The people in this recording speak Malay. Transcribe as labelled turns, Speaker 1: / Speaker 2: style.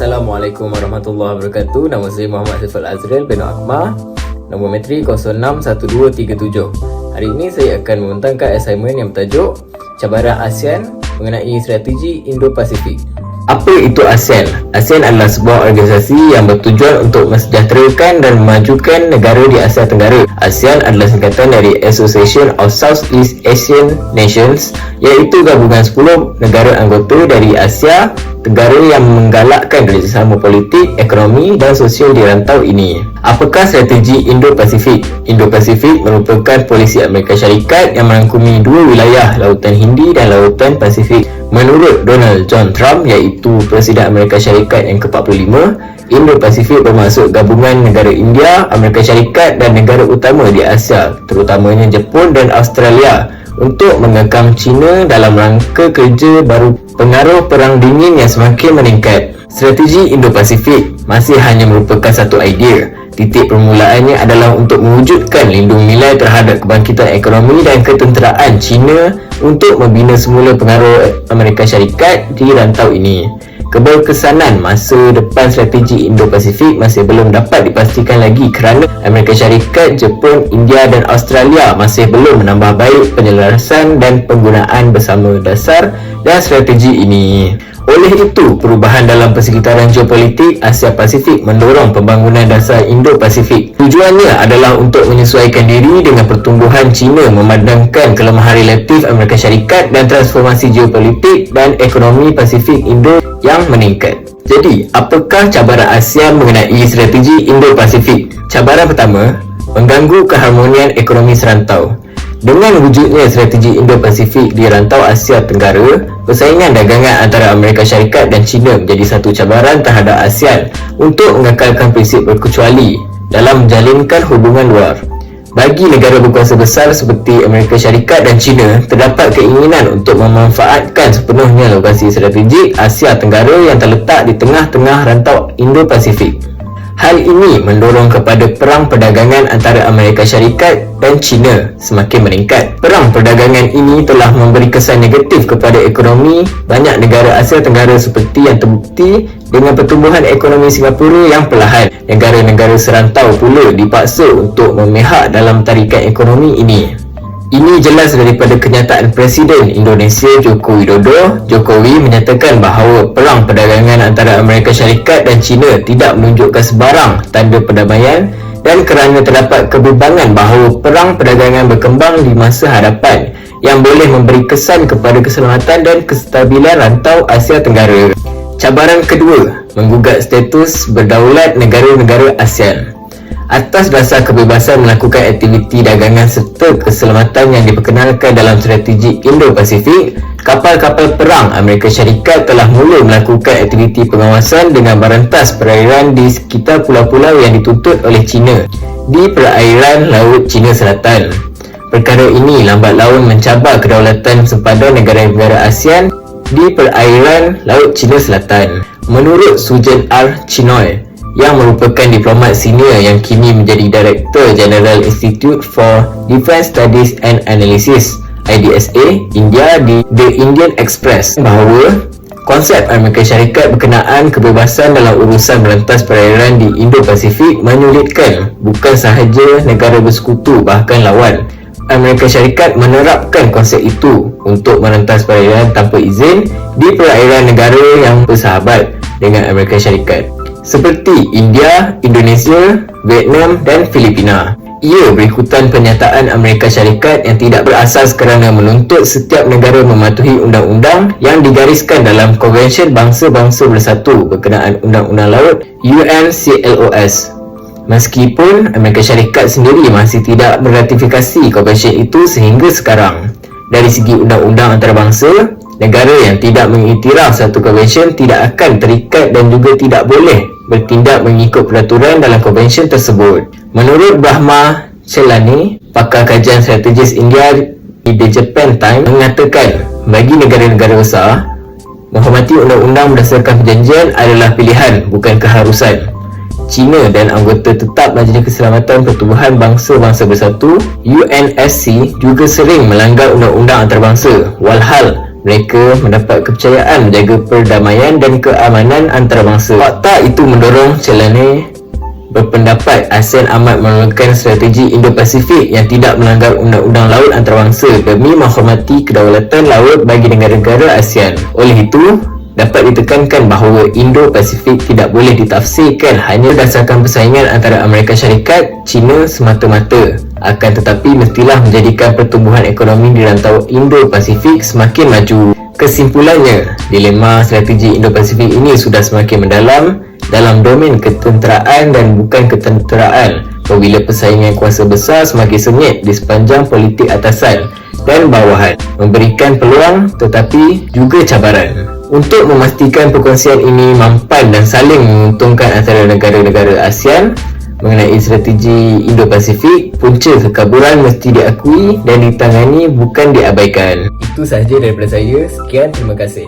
Speaker 1: Assalamualaikum warahmatullahi wabarakatuh. Nama saya Muhammad Saiful Azril bin Akmal. Nombor metrik 061237. Hari ini saya akan membentangkan assignment yang bertajuk Cabaran ASEAN mengenai strategi Indo-Pasifik. Apa itu ASEAN? ASEAN adalah sebuah organisasi yang bertujuan untuk mensejahterakan dan memajukan negara di Asia Tenggara. ASEAN adalah singkatan dari Association of Southeast Asian Nations, iaitu gabungan 10 negara anggota dari Asia Tenggara yang menggalakkan kerjasama politik, ekonomi dan sosial di rantau ini. Apakah strategi Indo-Pasifik? Indo-Pasifik merupakan polisi Amerika Syarikat yang merangkumi dua wilayah, Lautan Hindi dan Lautan Pasifik. Menurut Donald John Trump, iaitu Presiden Amerika Syarikat yang ke-45, Indo-Pasifik bermaksud gabungan negara India, Amerika Syarikat dan negara utama di Asia, terutamanya Jepun dan Australia, untuk mengekang China dalam rangka kerja baru pengaruh Perang Dingin yang semakin meningkat. Strategi Indo-Pasifik masih hanya merupakan satu idea. Titik permulaannya adalah untuk mewujudkan lindung nilai terhadap kebangkitan ekonomi dan ketenteraan China untuk membina semula pengaruh Amerika Syarikat di rantau ini. Keberkesanan masa depan strategi Indo-Pasifik masih belum dapat dipastikan lagi kerana Amerika Syarikat, Jepun, India dan Australia masih belum menambah baik penyelarasan dan penggunaan bersama dasar dan strategi ini. Oleh itu, perubahan dalam persekitaran geopolitik Asia Pasifik mendorong pembangunan dasar Indo-Pasifik. Tujuannya adalah untuk menyesuaikan diri dengan pertumbuhan China, memandangkan kelemahan relatif Amerika Syarikat dan transformasi geopolitik dan ekonomi Pasifik Indo yang meningkat. Jadi, apakah cabaran ASEAN mengenai strategi Indo-Pasifik? Cabaran pertama, mengganggu keharmonian ekonomi serantau. Dengan wujudnya strategi Indo-Pasifik di rantau Asia Tenggara, persaingan dagangan antara Amerika Syarikat dan China menjadi satu cabaran terhadap ASEAN untuk mengekalkan prinsip berkecuali dalam menjalinkan hubungan luar. Bagi negara berkuasa besar seperti Amerika Syarikat dan China, terdapat keinginan untuk memanfaatkan sepenuhnya lokasi strategik Asia Tenggara yang terletak di tengah-tengah rantau Indo-Pasifik. Hal ini mendorong kepada perang perdagangan antara Amerika Syarikat dan China semakin meningkat. Perang perdagangan ini telah memberi kesan negatif kepada ekonomi banyak negara Asia Tenggara seperti yang terbukti dengan pertumbuhan ekonomi Singapura yang perlahan. Negara-negara serantau pula dipaksa untuk memihak dalam tarikan ekonomi ini. Ini jelas daripada kenyataan Presiden Indonesia Joko Widodo. Jokowi menyatakan bahawa perang perdagangan antara Amerika Syarikat dan China tidak menunjukkan sebarang tanda perdamaian dan kerana terdapat kebimbangan bahawa perang perdagangan berkembang di masa hadapan yang boleh memberi kesan kepada keselamatan dan kestabilan rantau Asia Tenggara. Cabaran kedua, menggugat status berdaulat negara-negara ASEAN. Atas dasar kebebasan melakukan aktiviti dagangan serta keselamatan yang diperkenalkan dalam strategi Indo-Pasifik, kapal-kapal perang Amerika Syarikat telah mula melakukan aktiviti pengawasan dengan merentas perairan di sekitar pulau-pulau yang dituntut oleh China di perairan Laut China Selatan. Perkara ini lambat laun mencabar kedaulatan sempadan negara-negara ASEAN di perairan Laut China Selatan. Menurut Sujan R. Chinoy, yang merupakan diplomat senior yang kini menjadi Director General Institute for Defence Studies and Analysis IDSA India di The Indian Express, bahawa konsep Amerika Syarikat berkenaan kebebasan dalam urusan merentas perairan di Indo-Pasifik menyulitkan bukan sahaja negara bersekutu bahkan lawan. Amerika Syarikat menerapkan konsep itu untuk merentas perairan tanpa izin di perairan negara yang bersahabat dengan Amerika Syarikat seperti India, Indonesia, Vietnam dan Filipina. Ia berikutan pernyataan Amerika Syarikat yang tidak berasas kerana menuntut setiap negara mematuhi undang-undang yang digariskan dalam Konvensyen Bangsa-Bangsa Bersatu berkenaan Undang-Undang Laut UNCLOS. Meskipun Amerika Syarikat sendiri masih tidak meratifikasi konvensyen itu sehingga sekarang. Dari segi undang-undang antarabangsa, negara yang tidak mengiktiraf satu konvensyen tidak akan terikat dan juga tidak boleh bertindak mengikut peraturan dalam konvensyen tersebut. Menurut Brahma Chelani, pakar kajian strategis India di The Japan Times, mengatakan bagi negara-negara besar, menghormati undang-undang berdasarkan perjanjian adalah pilihan, bukan keharusan. China dan anggota tetap Majlis Keselamatan Pertubuhan Bangsa-Bangsa Bersatu UNSC juga sering melanggar undang-undang antarabangsa, walhal mereka mendapat kepercayaan menjaga perdamaian dan keamanan antarabangsa. Fakta itu mendorong Chelane berpendapat ASEAN amat memerlukan strategi Indo-Pasifik yang tidak melanggar undang-undang laut antarabangsa demi menghormati kedaulatan laut bagi negara-negara ASEAN. Oleh itu, dapat ditekankan bahawa Indo-Pasifik tidak boleh ditafsirkan hanya berdasarkan persaingan antara Amerika Syarikat, China semata-mata. Akan tetapi mestilah menjadikan pertumbuhan ekonomi di rantau Indo-Pasifik semakin maju. Kesimpulannya, dilema strategi Indo-Pasifik ini sudah semakin mendalam dalam domen ketenteraan dan bukan ketenteraan, apabila persaingan kuasa besar semakin sengit di sepanjang politik atasan dan bawahan, memberikan peluang tetapi juga cabaran. Untuk memastikan perkongsian ini mampan dan saling menguntungkan antara negara-negara ASEAN mengenai strategi Indo-Pasifik, punca kekaburan mesti diakui dan ditangani, bukan diabaikan. Itu sahaja daripada saya. Sekian, terima kasih.